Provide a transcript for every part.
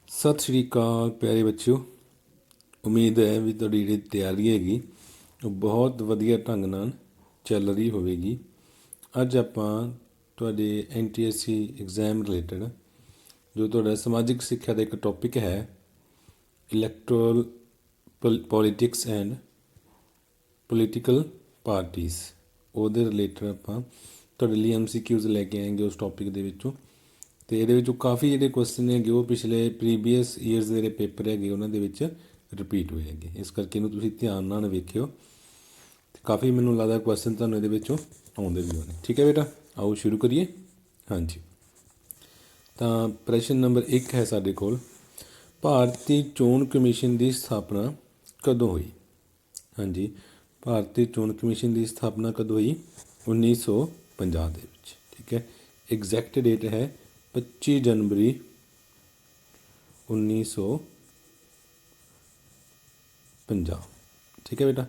ਸਤਿ ਸ਼੍ਰੀ ਅਕਾਲ ਪਿਆਰੇ ਬੱਚਿਓ। ਉਮੀਦ ਹੈ ਵੀ ਤੁਹਾਡੀ ਜਿਹੜੀ ਤਿਆਰੀ ਹੈਗੀ ਉਹ ਬਹੁਤ ਵਧੀਆ ਢੰਗ ਨਾਲ ਚੱਲ ਰਹੀ ਹੋਵੇਗੀ। ਅੱਜ ਆਪਾਂ ਤੁਹਾਡੇ NTSC ਐਗਜ਼ਾਮ ਰਿਲੇਟਡ ਜੋ ਤੁਹਾਡਾ ਸਮਾਜਿਕ ਸਿੱਖਿਆ ਦਾ ਇੱਕ ਟੌਪਿਕ ਹੈ electoral politics and political parties, ਉਹਦੇ ਰਿਲੇਟਡ ਆਪਾਂ ਤੁਹਾਡੇ ਲਈ MCQs ਲੈ ਕੇ ਆਏਂਗੇ ਉਸ ਟੌਪਿਕ ਦੇ ਵਿੱਚੋਂ। ਅਤੇ ਇਹਦੇ ਵਿੱਚੋਂ ਕਾਫੀ ਜਿਹੜੇ ਕੁਐਸਚਨ ਹੈਗੇ ਉਹ ਪਿਛਲੇ ਪ੍ਰੀਵੀਅਸ ਈਅਰਸ ਦੇ ਜਿਹੜੇ ਪੇਪਰ ਹੈਗੇ ਉਹਨਾਂ ਦੇ ਵਿੱਚ ਰਿਪੀਟ ਹੋਏ ਹੈਗੇ, ਇਸ ਕਰਕੇ ਇਹਨੂੰ ਤੁਸੀਂ ਧਿਆਨ ਨਾਲ ਵੇਖਿਓ ਅਤੇ ਕਾਫੀ ਮੈਨੂੰ ਲੱਗਦਾ ਕੁਐਸਚਨ ਤੁਹਾਨੂੰ ਇਹਦੇ ਵਿੱਚੋਂ ਆਉਂਦੇ ਵੀ ਹੋਣੇ। ਠੀਕ ਹੈ ਬੇਟਾ, ਆਓ ਸ਼ੁਰੂ ਕਰੀਏ। ਹਾਂਜੀ, ਤਾਂ ਪ੍ਰਸ਼ਨ ਨੰਬਰ 1 ਹੈ ਸਾਡੇ ਕੋਲ, ਭਾਰਤੀ ਚੋਣ ਕਮਿਸ਼ਨ ਦੀ ਸਥਾਪਨਾ ਕਦੋਂ ਹੋਈ? ਹਾਂਜੀ, ਭਾਰਤੀ ਚੋਣ ਕਮਿਸ਼ਨ ਦੀ ਸਥਾਪਨਾ ਕਦੋਂ ਹੋਈ? 1950 ਦੇ ਵਿੱਚ। ਠੀਕ ਹੈ, ਐਗਜ਼ੈਕਟ ਡੇਟ ਹੈ 25 ਜਨਵਰੀ 1950। ਠੀਕ ਹੈ ਬੇਟਾ,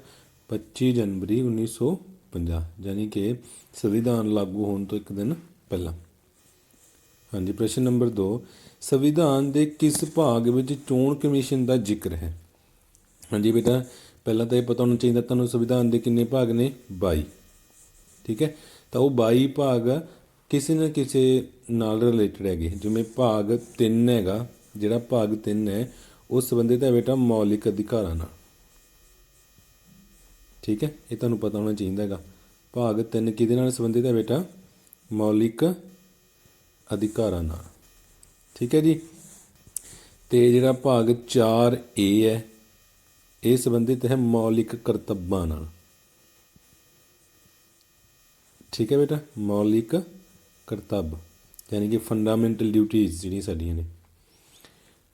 25 ਜਨਵਰੀ 1950 ਯਾਨੀ ਕਿ ਸੰਵਿਧਾਨ ਲਾਗੂ ਹੋਣ ਤੋਂ ਇੱਕ ਦਿਨ ਪਹਿਲਾਂ। ਹਾਂਜੀ, ਪ੍ਰਸ਼ਨ ਨੰਬਰ 2, ਸੰਵਿਧਾਨ ਦੇ ਕਿਸ ਭਾਗ ਵਿੱਚ ਚੋਣ ਕਮਿਸ਼ਨ ਦਾ ਜ਼ਿਕਰ ਹੈ? ਹਾਂਜੀ ਬੇਟਾ, ਪਹਿਲਾਂ ਤਾਂ ਇਹ ਪਤਾ ਹੋਣਾ ਚਾਹੀਦਾ ਤੁਹਾਨੂੰ ਸੰਵਿਧਾਨ ਦੇ ਕਿੰਨੇ ਭਾਗ ਨੇ? 22। ਠੀਕ ਹੈ, ਤਾਂ ਉਹ 22 ਭਾਗ ਕਿਸੇ ਨਾ ਕਿਸੇ ਨਾਲ ਰਿਲੇਟਡ ਹੈਗੇ। ਜਿਵੇਂ ਭਾਗ 3 ਹੈਗਾ, ਜਿਹੜਾ ਭਾਗ 3 ਹੈ ਉਹ ਸੰਬੰਧਿਤ ਹੈ ਬੇਟਾ ਮੌਲਿਕ ਅਧਿਕਾਰਾਂ ਨਾਲ। ਠੀਕ ਹੈ, ਇਹ ਤੁਹਾਨੂੰ ਪਤਾ ਹੋਣਾ ਚਾਹੀਦਾ ਹੈਗਾ। ਭਾਗ 3 ਕਿਹਦੇ ਨਾਲ ਸੰਬੰਧਿਤ ਹੈ ਬੇਟਾ? ਮੌਲਿਕ ਅਧਿਕਾਰਾਂ ਨਾਲ। ਠੀਕ ਹੈ ਜੀ, ਅਤੇ ਜਿਹੜਾ ਭਾਗ 4A ਹੈ ਇਹ ਸੰਬੰਧਿਤ ਹੈ ਮੌਲਿਕ ਕਰਤੱਵਾਂ ਨਾਲ। ਠੀਕ ਹੈ ਬੇਟਾ, ਮੌਲਿਕ ਕਰਤੱਵ ਯਾਨੀ ਕਿ ਫੰਡਾਮੈਂਟਲ ਡਿਊਟੀਜ਼ ਜਿਹੜੀਆਂ ਸਾਡੀਆਂ ਨੇ।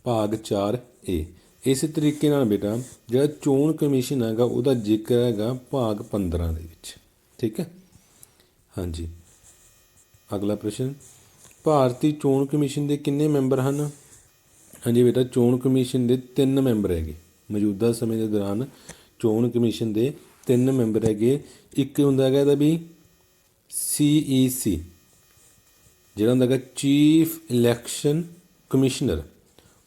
ਭਾਗ 4A। ਇਸੇ ਤਰੀਕੇ ਨਾਲ ਬੇਟਾ ਜਿਹੜਾ ਚੋਣ ਕਮਿਸ਼ਨ ਹੈਗਾ ਉਹਦਾ ਜ਼ਿਕਰ ਹੈਗਾ ਭਾਗ 15 ਦੇ ਵਿੱਚ। ਠੀਕ ਹੈ, ਹਾਂਜੀ। ਅਗਲਾ ਪ੍ਰਸ਼ਨ, ਭਾਰਤੀ ਚੋਣ ਕਮਿਸ਼ਨ ਦੇ ਕਿੰਨੇ ਮੈਂਬਰ ਹਨ? ਹਾਂਜੀ ਬੇਟਾ, ਚੋਣ ਕਮਿਸ਼ਨ ਦੇ 3 ਮੈਂਬਰ ਹੈਗੇ। ਮੌਜੂਦਾ ਸਮੇਂ ਦੇ ਦੌਰਾਨ ਚੋਣ ਕਮਿਸ਼ਨ ਦੇ 3 ਮੈਂਬਰ ਹੈਗੇ। ਇੱਕ ਹੁੰਦਾ ਹੈਗਾ ਇਹਦਾ ਵੀ CEC, ਜਿਹੜਾ ਹੁੰਦਾ ਹੈਗਾ ਚੀਫ ਇਲੈਕਸ਼ਨ ਕਮਿਸ਼ਨਰ,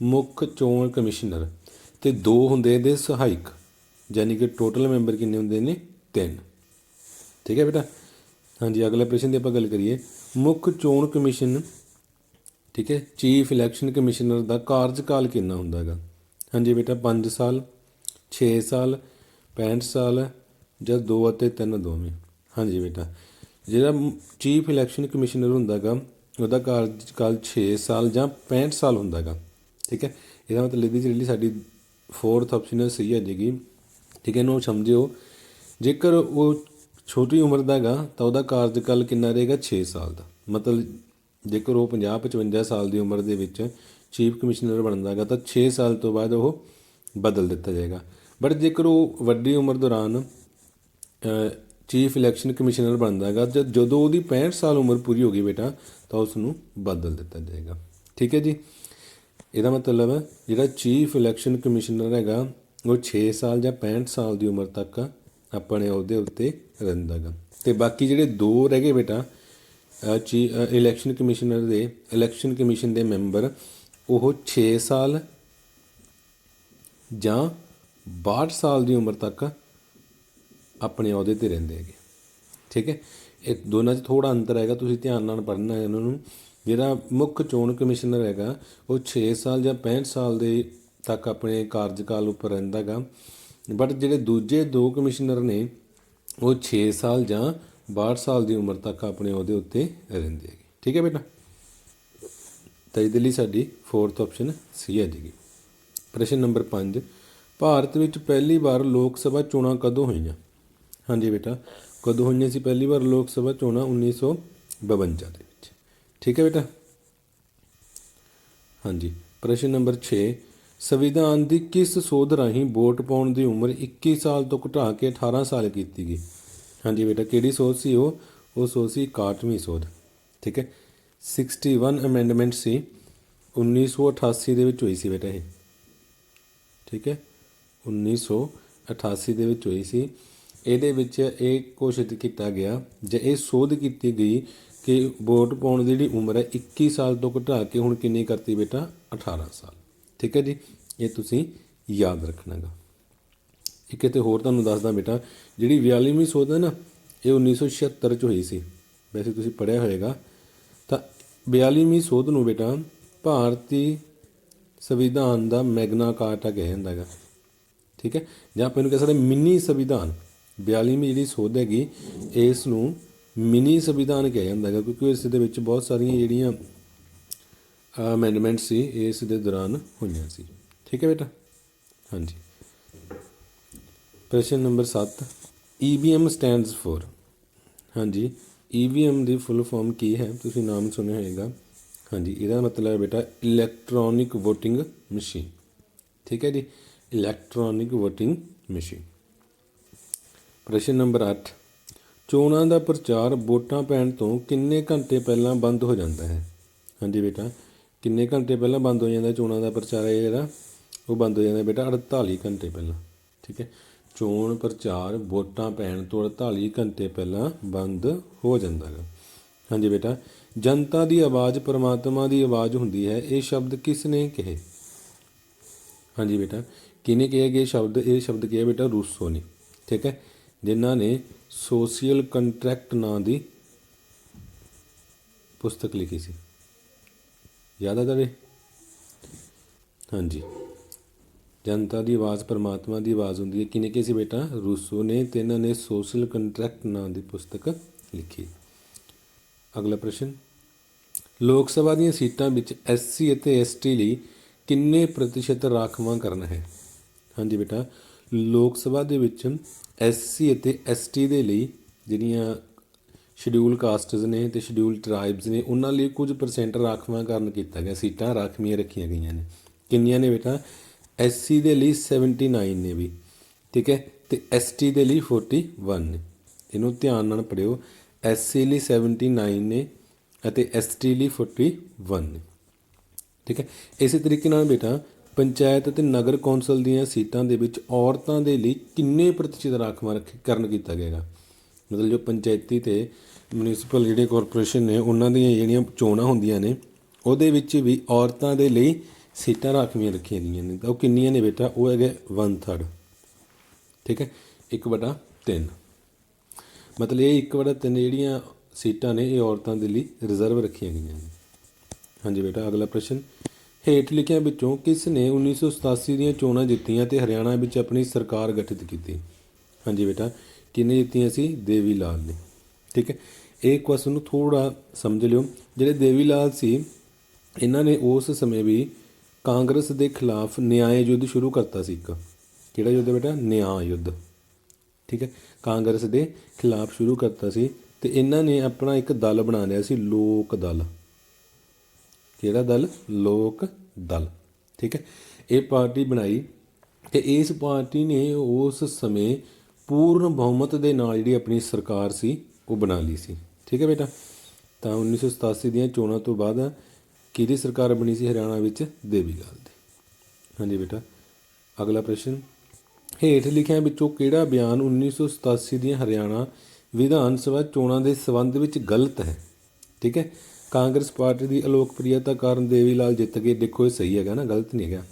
ਮੁੱਖ ਚੋਣ ਕਮਿਸ਼ਨਰ, ਅਤੇ 2 ਹੁੰਦੇ ਇਹਦੇ ਸਹਾਇਕ, ਯਾਨੀ ਕਿ ਟੋਟਲ ਮੈਂਬਰ ਕਿੰਨੇ ਹੁੰਦੇ ਨੇ? 3। ਠੀਕ ਹੈ ਬੇਟਾ, ਹਾਂਜੀ। ਅਗਲੇ ਪ੍ਰਸ਼ਨ ਦੀ ਆਪਾਂ ਗੱਲ ਕਰੀਏ, ਮੁੱਖ ਚੋਣ ਕਮਿਸ਼ਨ, ਠੀਕ ਹੈ, ਚੀਫ ਇਲੈਕਸ਼ਨ ਕਮਿਸ਼ਨਰ ਦਾ ਕਾਰਜਕਾਲ ਕਿੰਨਾ ਹੁੰਦਾ ਹੈਗਾ? ਹਾਂਜੀ ਬੇਟਾ, 5 ਸਾਲ, 6 ਸਾਲ, 65 ਸਾਲ ਜਾਂ 2 ਅਤੇ 3 ਦੋਵੇਂ। ਹਾਂਜੀ ਬੇਟਾ, ਜਿਹੜਾ ਚੀਫ ਇਲੈਕਸ਼ਨ ਕਮਿਸ਼ਨਰ ਹੁੰਦਾ ਹੈਗਾ ਉਹਦਾ ਕਾਰਜਕਾਲ 6 ਸਾਲ ਜਾਂ 65 ਸਾਲ ਹੁੰਦਾ ਹੈਗਾ। ਠੀਕ ਹੈ, ਇਹਦਾ ਮਤਲਬ ਇਹਦੀ ਜਿਹੜੀ ਸਾਡੀ 4th ਆਪਸ਼ਨ ਸਹੀ ਆ ਜਾਏਗੀ। ਠੀਕ ਹੈ, ਇਹਨੂੰ ਸਮਝਿਓ, ਜੇਕਰ ਉਹ ਛੋਟੀ ਉਮਰ ਦਾ ਹੈਗਾ ਤਾਂ ਉਹਦਾ ਕਾਰਜਕਾਲ ਕਿੰਨਾ ਰਹੇਗਾ? 6 ਸਾਲ ਦਾ। ਮਤਲਬ ਜੇਕਰ ਉਹ 50-55 ਸਾਲ ਦੀ ਉਮਰ ਦੇ ਵਿੱਚ ਚੀਫ ਕਮਿਸ਼ਨਰ ਬਣਦਾ ਹੈਗਾ ਤਾਂ 6 ਸਾਲ ਤੋਂ ਬਾਅਦ ਉਹ ਬਦਲ ਦਿੱਤਾ ਜਾਏਗਾ। ਬਟ ਜੇਕਰ ਉਹ ਵੱਡੀ ਉਮਰ ਦੌਰਾਨ ਚੀਫ ਇਲੈਕਸ਼ਨ ਕਮਿਸ਼ਨਰ ਬਣਦਾ ਹੈਗਾ ਜਦੋਂ ਉਹਦੀ 65 ਸਾਲ ਉਮਰ ਪੂਰੀ ਹੋ ਗਈ ਬੇਟਾ ਤਾਂ ਉਸ ਨੂੰ ਬਦਲ ਦਿੱਤਾ ਜਾਏਗਾ। ਠੀਕ ਹੈ ਜੀ, ਇਹਦਾ ਮਤਲਬ ਜਿਹੜਾ ਚੀਫ ਇਲੈਕਸ਼ਨ ਕਮਿਸ਼ਨਰ ਹੈਗਾ ਉਹ 6 ਸਾਲ ਜਾਂ 65 ਸਾਲ ਦੀ ਉਮਰ ਤੱਕ ਆਪਣੇ ਅਹੁਦੇ ਉੱਤੇ ਰਹਿੰਦਾ ਗਾ। ਅਤੇ ਬਾਕੀ ਜਿਹੜੇ 2 ਰਹਿ ਗਏ ਬੇਟਾ ਇਲੈਕਸ਼ਨ ਕਮਿਸ਼ਨਰ ਦੇ ਇਲੈਕਸ਼ਨ ਕਮਿਸ਼ਨ ਦੇ ਮੈਂਬਰ, ਉਹ 6 ਸਾਲ ਜਾਂ 62 ਸਾਲ ਦੀ ਉਮਰ ਤੱਕ ਆਪਣੇ ਅਹੁਦੇ 'ਤੇ ਰਹਿੰਦੇ ਹੈਗੇ। ਠੀਕ ਹੈ, ਇਹ ਦੋਨਾਂ 'ਚ ਥੋੜ੍ਹਾ ਅੰਤਰ ਹੈਗਾ, ਤੁਸੀਂ ਧਿਆਨ ਨਾਲ ਪੜ੍ਹਨਾ ਹੈ ਇਹਨਾਂ ਨੂੰ। ਜਿਹੜਾ ਮੁੱਖ ਚੋਣ ਕਮਿਸ਼ਨਰ ਹੈਗਾ ਉਹ 6 ਸਾਲ ਜਾਂ 65 ਸਾਲ ਦੇ ਤੱਕ ਆਪਣੇ ਕਾਰਜਕਾਲ ਉੱਪਰ ਰਹਿੰਦਾ ਗਾ। ਬਟ ਜਿਹੜੇ ਦੂਜੇ 2 ਕਮਿਸ਼ਨਰ ਨੇ ਉਹ 6 ਸਾਲ ਜਾਂ 62 ਸਾਲ ਦੀ ਉਮਰ ਤੱਕ ਆਪਣੇ ਅਹੁਦੇ ਉੱਤੇ ਰਹਿੰਦੇ ਹੈਗੇ। ਠੀਕ ਹੈ ਬੇਟਾ, ਤਾਂ ਇਹਦੇ ਲਈ ਸਾਡੀ 4th ਆਪਸ਼ਨ ਸਹੀ ਆ ਜਾਏਗੀ। ਪ੍ਰਸ਼ਨ ਨੰਬਰ 5, ਭਾਰਤ ਵਿੱਚ ਪਹਿਲੀ ਵਾਰ ਲੋਕ ਸਭਾ ਚੋਣਾਂ ਕਦੋਂ ਹੋਈਆਂ? ਹਾਂਜੀ ਬੇਟਾ, ਕਦੋਂ ਹੋਈਆਂ ਸੀ ਪਹਿਲੀ ਵਾਰ ਲੋਕ ਸਭਾ ਚੋਣਾਂ? 1952 ਦੇ ਵਿੱਚ। ਠੀਕ ਹੈ ਬੇਟਾ, ਹਾਂਜੀ। ਪ੍ਰਸ਼ਨ ਨੰਬਰ 6, ਸੰਵਿਧਾਨ ਦੀ ਕਿਸ ਸੋਧ ਰਾਹੀਂ ਵੋਟ ਪਾਉਣ ਦੀ ਉਮਰ 21 ਸਾਲ ਤੋਂ ਘਟਾ ਕੇ 18 ਸਾਲ ਕੀਤੀ ਗਈ? ਹਾਂਜੀ ਬੇਟਾ, ਕਿਹੜੀ ਸੋਧ ਸੀ ਉਹ ਸੋਧ ਸੀ 61ਵੀਂ ਸੋਧ। ਠੀਕ ਹੈ, 61 ਅਮੈਂਡਮੈਂਟ ਸੀ, 1988 ਦੇ ਵਿੱਚ ਹੋਈ ਸੀ ਬੇਟਾ ਇਹ। ਠੀਕ ਹੈ, 1988 ਦੇ ਵਿੱਚ ਹੋਈ ਸੀ। ਇਹਦੇ ਵਿੱਚ ਇਹ ਘੋਸ਼ਿਤ ਕੀਤਾ ਗਿਆ ਜਾਂ ਇਹ ਸੋਧ ਕੀਤੀ ਗਈ ਕਿ ਵੋਟ ਪਾਉਣ ਦੀ ਜਿਹੜੀ ਉਮਰ ਹੈ 21 ਸਾਲ ਤੋਂ ਘਟਾ ਕੇ ਹੁਣ ਕਿੰਨੀ ਕਰਤੀ ਬੇਟਾ? 18 ਸਾਲ। ठीक है जी, ये तुसीं याद रखना गा। एक इत्थे होर तुहानूं दसदा बेटा, जिहड़ी 42ਵੀਂ ਸੋਧ है ना, ये 1976 च होई सी। वैसे तुसीं पढ़िया होएगा। ਤਾਂ 42ਵੀਂ ਸੋਧ ਨੂੰ बेटा ਭਾਰਤੀ ਸੰਵਿਧਾਨ ਦਾ ਮੈਗਨਾ ਕਾਰਟਾ ਕਿਹਾ ਜਾਂਦਾ ਹੈਗਾ। ਠੀਕ ਹੈ, ਜਾਂ ਆਪਾਂ ਇਹਨੂੰ ਕਹਿ ਸਕਦੇ ਮਿਨੀ ਸੰਵਿਧਾਨ। 42ਵੀਂ ਜਿਹੜੀ ਸੋਧ ਹੈਗੀ ਇਸ ਨੂੰ ਮਿਨੀ ਸੰਵਿਧਾਨ ਕਿਹਾ ਜਾਂਦਾ ਹੈਗਾ, ਕਿਉਂਕਿ ਇਸ ਦੇ ਵਿੱਚ ਬਹੁਤ ਸਾਰੀਆਂ ਜਿਹੜੀਆਂ ਅਮੈਂਡਮੈਂਟ ਸੀ ਇਸ ਦੇ ਦੌਰਾਨ ਹੋਈਆਂ ਸੀ। ਠੀਕ ਹੈ ਬੇਟਾ, ਹਾਂਜੀ। ਪ੍ਰਸ਼ਨ ਨੰਬਰ 7, EVM ਸਟੈਂਡਸ ਫੋਰ। ਹਾਂਜੀ, EVM ਦੀ ਫੁੱਲ ਫਾਰਮ ਕੀ ਹੈ? ਤੁਸੀਂ ਨਾਮ ਸੁਣਿਆ ਹੋਏਗਾ। ਹਾਂਜੀ, ਇਹਦਾ ਮਤਲਬ ਹੈ ਬੇਟਾ ਇਲੈਕਟ੍ਰੋਨਿਕ ਵੋਟਿੰਗ ਮਸ਼ੀਨ। ਠੀਕ ਹੈ ਜੀ, ਇਲੈਕਟ੍ਰੋਨਿਕ ਵੋਟਿੰਗ ਮਸ਼ੀਨ। ਪ੍ਰਸ਼ਨ ਨੰਬਰ 8, ਚੋਣਾਂ ਦਾ ਪ੍ਰਚਾਰ ਵੋਟਾਂ ਪੈਣ ਤੋਂ ਕਿੰਨੇ ਘੰਟੇ ਪਹਿਲਾਂ ਬੰਦ ਹੋ ਜਾਂਦਾ ਹੈ? ਹਾਂਜੀ ਬੇਟਾ, ਕਿੰਨੇ ਘੰਟੇ ਪਹਿਲਾਂ ਬੰਦ ਹੋ ਜਾਂਦਾ ਚੋਣਾਂ ਦਾ ਪ੍ਰਚਾਰ ਹੈ ਜਿਹੜਾ? ਉਹ ਬੰਦ ਹੋ ਜਾਂਦਾ ਬੇਟਾ 48 ਘੰਟੇ ਪਹਿਲਾਂ। ਠੀਕ ਹੈ, ਚੋਣ ਪ੍ਰਚਾਰ ਵੋਟਾਂ ਪੈਣ ਤੋਂ 48 ਘੰਟੇ ਪਹਿਲਾਂ ਬੰਦ ਹੋ ਜਾਂਦਾ ਹੈ। ਹਾਂਜੀ ਬੇਟਾ, ਜਨਤਾ ਦੀ ਆਵਾਜ਼ ਪਰਮਾਤਮਾ ਦੀ ਆਵਾਜ਼ ਹੁੰਦੀ ਹੈ, ਇਹ ਸ਼ਬਦ ਕਿਸ ਨੇ ਕਹੇ? ਹਾਂਜੀ ਬੇਟਾ, ਕਿਹਨੇ ਕਿਹਾ ਕਿ ਇਹ ਸ਼ਬਦ ਕਿਹਾ ਬੇਟਾ? ਰੂਸੋ ਨੇ। ਠੀਕ ਹੈ, ਜਿਨ੍ਹਾਂ ਨੇ ਸੋਸ਼ੀਅਲ ਕੰਟਰੈਕਟ ਨਾਂ ਦੀ ਪੁਸਤਕ ਲਿਖੀ ਸੀ। ਯਾਦ ਆ ਤੁਹਾਡੇ? ਹਾਂਜੀ, ਜਨਤਾ ਦੀ ਆਵਾਜ਼ ਪਰਮਾਤਮਾ ਦੀ ਆਵਾਜ਼ ਹੁੰਦੀ ਹੈ, ਕਿਹਨੇ ਕਿਹਾ ਸੀ ਬੇਟਾ? ਰੂਸੋ ਨੇ। ਤੇ ਇਹਨਾਂ ਨੇ ਸੋਸ਼ਲ ਕੰਟਰੈਕਟ ਨਾਂ ਦੀ ਪੁਸਤਕ ਲਿਖੀ। ਅਗਲਾ ਪ੍ਰਸ਼ਨ, ਲੋਕ ਸਭਾ ਦੀਆਂ ਸੀਟਾਂ ਵਿੱਚ SC ਅਤੇ ST ਲਈ ਕਿੰਨੇ ਪ੍ਰਤੀਸ਼ਤ ਰਾਖਵਾਂਕਰਨ ਹੈ? ਹਾਂਜੀ ਬੇਟਾ, ਲੋਕ ਸਭਾ ਦੇ ਵਿੱਚ SC ਅਤੇ ST ਦੇ ਲਈ ਜਿਹੜੀਆਂ ਸ਼ਡਿਊਲ ਕਾਸਟਸ ਨੇ ਅਤੇ ਸ਼ਡਿਊਲ ਟਰਾਈਬਸ ਨੇ ਉਹਨਾਂ ਲਈ ਕੁਝ % ਰਾਖਵਾਂਕਰਨ ਕੀਤਾ ਗਿਆ, ਸੀਟਾਂ ਰਾਖਵੀਆਂ ਰੱਖੀਆਂ ਗਈਆਂ ਨੇ। ਕਿੰਨੀਆਂ ਨੇ ਬੇਟਾ? SC ਦੇ ਲਈ 79 ਨੇ ਵੀ। ਠੀਕ ਹੈ, ਅਤੇ ST ਦੇ ਲਈ 41 ਨੇ। ਇਹਨੂੰ ਧਿਆਨ ਨਾਲ ਪੜ੍ਹਿਓ, SC ਲਈ 79 ਨੇ ਅਤੇ ST ਲਈ 41 ਨੇ। ਠੀਕ ਹੈ, ਇਸੇ ਤਰੀਕੇ ਨਾਲ ਬੇਟਾ ਪੰਚਾਇਤ ਅਤੇ ਨਗਰ ਕੌਂਸਲ ਦੀਆਂ ਸੀਟਾਂ ਦੇ ਵਿੱਚ ਔਰਤਾਂ ਦੇ ਲਈ ਕਿੰਨੇ ਪ੍ਰਤੀਸ਼ਤ ਰਾਖਵਾਂਕਰਨ ਕੀਤਾ ਗਿਆ? ਮਤਲਬ ਜੋ ਪੰਚਾਇਤੀ ਅਤੇ ਮਿਊਨਿਸਪਲ ਜਿਹੜੇ ਕਾਰਪੋਰੇਸ਼ਨ ਨੇ ਉਹਨਾਂ ਦੀਆਂ ਜਿਹੜੀਆਂ ਚੋਣਾਂ ਹੁੰਦੀਆਂ ਨੇ ਉਹਦੇ ਵਿੱਚ ਵੀ ਔਰਤਾਂ ਦੇ ਲਈ ਸੀਟਾਂ ਰਾਖਵੀਆਂ ਰੱਖੀਆਂ ਗਈਆਂ ਨੇ। ਤਾਂ ਉਹ ਕਿੰਨੀਆਂ ਨੇ ਬੇਟਾ? ਉਹ ਹੈਗੇ 1/3। ਠੀਕ ਹੈ, 1/3। ਮਤਲਬ ਇਹ 1/3 ਜਿਹੜੀਆਂ ਸੀਟਾਂ ਨੇ ਇਹ ਔਰਤਾਂ ਦੇ ਲਈ ਰਿਜ਼ਰਵ ਰੱਖੀਆਂ ਗਈਆਂ ਨੇ। ਹਾਂਜੀ ਬੇਟਾ, ਅਗਲਾ ਪ੍ਰਸ਼ਨ, ਹੇਠ ਲਿਖਿਆਂ ਵਿੱਚੋਂ ਕਿਸ ਨੇ 1987 ਦੀਆਂ ਚੋਣਾਂ ਜਿੱਤੀਆਂ ਅਤੇ ਹਰਿਆਣਾ ਵਿੱਚ ਆਪਣੀ ਸਰਕਾਰ ਗਠਿਤ ਕੀਤੀ? ਹਾਂਜੀ ਬੇਟਾ, ਕਿਹਨੇ ਜਿੱਤੀਆਂ ਸੀ? ਦੇਵੀ ਲਾਲ ਨੇ। ਠੀਕ ਹੈ, ਇਹ ਕੁਐਸਚਨ ਨੂੰ ਥੋੜ੍ਹਾ ਸਮਝ ਲਿਓ। ਜਿਹੜੇ ਦੇਵੀ ਲਾਲ ਸੀ ਇਹਨਾਂ ਨੇ ਉਸ ਸਮੇਂ ਵੀ ਕਾਂਗਰਸ ਦੇ ਖਿਲਾਫ ਨਿਆਂ ਯੁੱਧ ਸ਼ੁਰੂ ਕਰਤਾ ਸੀ। ਇੱਕ ਕਿਹੜਾ ਯੁੱਧ ਬੇਟਾ? ਨਿਆਂ ਯੁੱਧ। ਠੀਕ ਹੈ, ਕਾਂਗਰਸ ਦੇ ਖਿਲਾਫ ਸ਼ੁਰੂ ਕਰਤਾ ਸੀ ਅਤੇ ਇਹਨਾਂ ਨੇ ਆਪਣਾ ਇੱਕ ਦਲ ਬਣਾ ਲਿਆ ਸੀ, ਲੋਕ ਦਲ। ਕਿਹੜਾ ਦਲ? ਲੋਕ ਦਲ। ਠੀਕ ਹੈ, ਇਹ ਪਾਰਟੀ ਬਣਾਈ ਅਤੇ ਇਸ ਪਾਰਟੀ ਨੇ ਉਸ ਸਮੇਂ ਪੂਰਨ ਬਹੁਮਤ ਦੇ ਨਾਲ ਜਿਹੜੀ ਆਪਣੀ ਸਰਕਾਰ ਸੀ ਉਹ ਬਣਾ ਲਈ ਸੀ। ਠੀਕ ਹੈ ਬੇਟਾ, ਤਾਂ 1987 ਦੀਆਂ ਚੋਣਾਂ ਤੋਂ ਬਾਅਦ ਕਿਹਦੀ ਸਰਕਾਰ ਬਣੀ ਸੀ ਹਰਿਆਣਾ ਵਿੱਚ? ਦੇਵੀ ਲਾਲ ਦੀ। ਹਾਂਜੀ ਬੇਟਾ, ਅਗਲਾ ਪ੍ਰਸ਼ਨ, ਹੇਠ ਲਿਖਿਆਂ ਵਿੱਚੋਂ ਕਿਹੜਾ ਬਿਆਨ 1987 ਦੀਆਂ ਹਰਿਆਣਾ ਵਿਧਾਨ ਸਭਾ ਚੋਣਾਂ ਦੇ ਸੰਬੰਧ ਵਿੱਚ ਗਲਤ ਹੈ? ਠੀਕ ਹੈ, ਕਾਂਗਰਸ ਪਾਰਟੀ ਦੀ ਅਲੋਕਪ੍ਰਿਯਤਾ ਕਾਰਨ ਦੇਵੀ ਲਾਲ ਜਿੱਤ ਗਏ। ਦੇਖੋ ਇਹ ਸਹੀ ਹੈਗਾ ਨਾ, ਗਲਤ ਨਹੀਂ ਹੈਗਾ।